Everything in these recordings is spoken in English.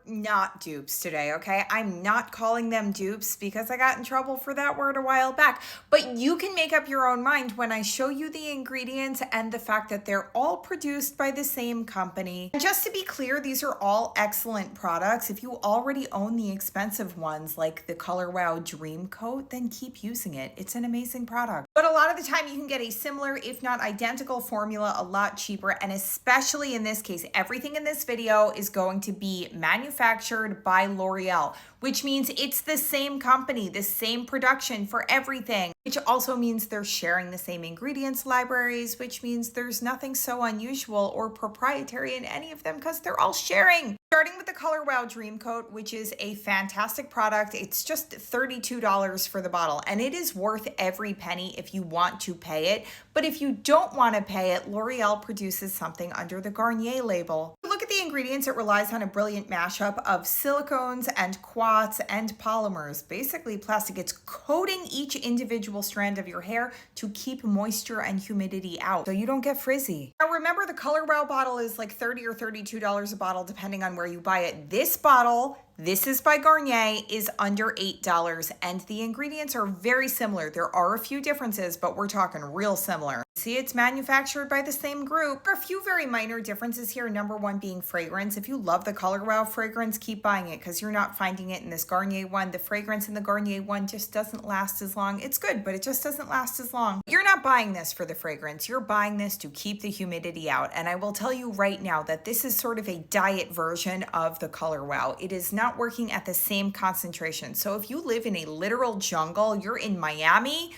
not dupes today, okay? I'm not calling them dupes because I got in trouble for that word a while back. But you can make up your own mind when I show you the ingredients and the fact that they're all produced by the same company. And just to be clear, these are all excellent products. If you already own the expensive ones like the Color Wow Dream Coat, then keep using it. It's an amazing product. But a lot of the time you can get a similar, if not identical formula a lot cheaper. And especially in this case, everything in this video is going to be manufactured by L'Oreal, which means it's the same company, the same production for everything, which also means they're sharing the same ingredients libraries, which means there's nothing so unusual or proprietary in any of them because they're all sharing. Starting with the Color Wow Dream Coat, which is a fantastic product. It's just $32 for the bottle, and it is worth every penny if you want to pay it. But if you don't want to pay it, L'Oreal produces something under the Garnier label. Look at the ingredients. It relies on a brilliant mashup of silicones and quartz and polymers, basically plastic. It's coating each individual strand of your hair to keep moisture and humidity out so you don't get frizzy. Now remember, the Color Wow bottle is like $30 or $32 a bottle depending on where you buy it. This bottle, this is by Garnier, is under $8, and the ingredients are very similar. There are a few differences, but we're talking real similar. See, it's manufactured by the same group. There are a few very minor differences here. Number one being fragrance. If you love the Color Wow fragrance, keep buying it because you're not finding it in this Garnier one. The fragrance in the Garnier one just doesn't last as long. It's good, but it just doesn't last as long. You're not buying this for the fragrance. You're buying this to keep the humidity out. And I will tell you right now that this is sort of a diet version of the Color Wow. It is not working at the same concentration. So if you live in a literal jungle, you're in Miami,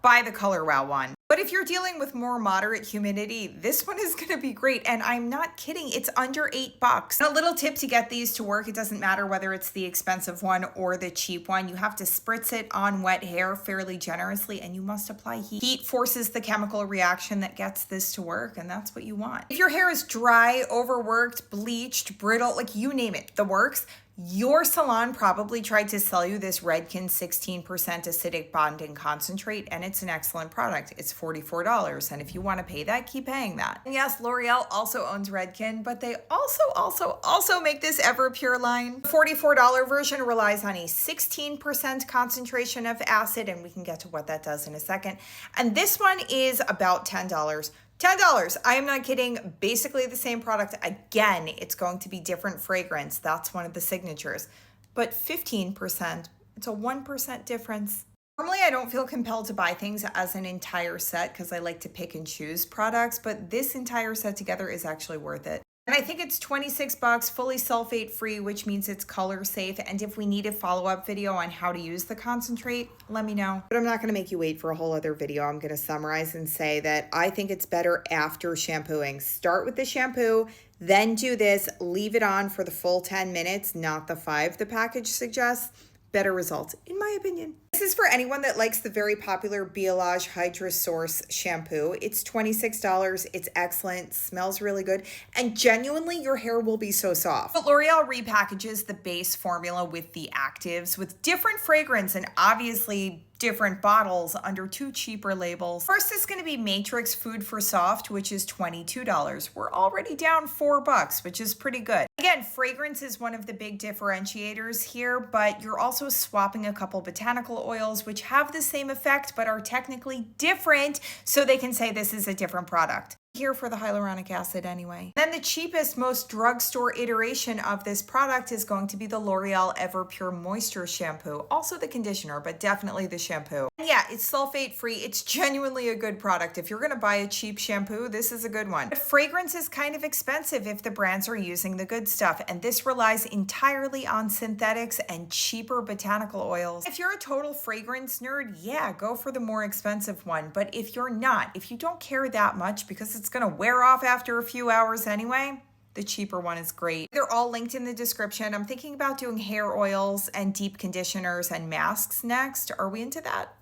buy the Color Wow one. But if you're dealing with more moderate humidity, this one is going to be great. And I'm not kidding. It's under $8. And a little tip to get these to work. It doesn't matter whether it's the expensive one or the cheap one. You have to spritz it on wet hair fairly generously, and you must apply heat. Heat forces the chemical reaction that gets this to work, and that's what you want. If your hair is dry, overworked, bleached, brittle, like you name it, the works, your salon probably tried to sell you this Redken 16% acidic bonding concentrate, and it's an excellent product. It's $44, and if you want to pay that, keep paying that. And yes, L'Oreal also owns Redken, but they also make this EverPure line. The $44 version relies on a 16% concentration of acid, and we can get to what that does in a second. And this one is about $10. $10. I am not kidding. Basically the same product. Again, it's going to be different fragrance. That's one of the signatures. But 15%, it's a 1% difference. Normally, I don't feel compelled to buy things as an entire set because I like to pick and choose products, but this entire set together is actually worth it. And I think it's $26, fully sulfate free, which means it's color safe. And if we need a follow-up video on how to use the concentrate, let me know. But I'm not going to make you wait for a whole other video. I'm going to summarize and say that I think it's better after shampooing. Start with the shampoo, then do this, leave it on for the full 10 minutes, not the 5 the package suggests. Better results, in my opinion. This is for anyone that likes the very popular Biolage Hydra Source shampoo. It's $26. It's excellent, smells really good, and genuinely your hair will be so soft. But L'Oreal repackages the base formula with the actives with different fragrance and obviously different bottles under 2 cheaper labels. First is going to be Matrix Food for Soft, which is $22. We're already down $4, which is pretty good. Again, fragrance is one of the big differentiators here, but you're also swapping a couple botanical oils, which have the same effect, but are technically different, so they can say this is a different product. Here for the hyaluronic acid anyway. Then the cheapest, most drugstore iteration of this product is going to be the L'Oreal EverPure Moisture Shampoo. Also the conditioner, but definitely the shampoo. And yeah, it's sulfate free. It's genuinely a good product. If you're going to buy a cheap shampoo, this is a good one. But fragrance is kind of expensive if the brands are using the good stuff. And this relies entirely on synthetics and cheaper botanical oils. If you're a total fragrance nerd, yeah, go for the more expensive one. But if you're not, if you don't care that much because it's going to wear off after a few hours anyway, the cheaper one is great. They're all linked in the description. I'm thinking about doing hair oils and deep conditioners and masks next. Are we into that?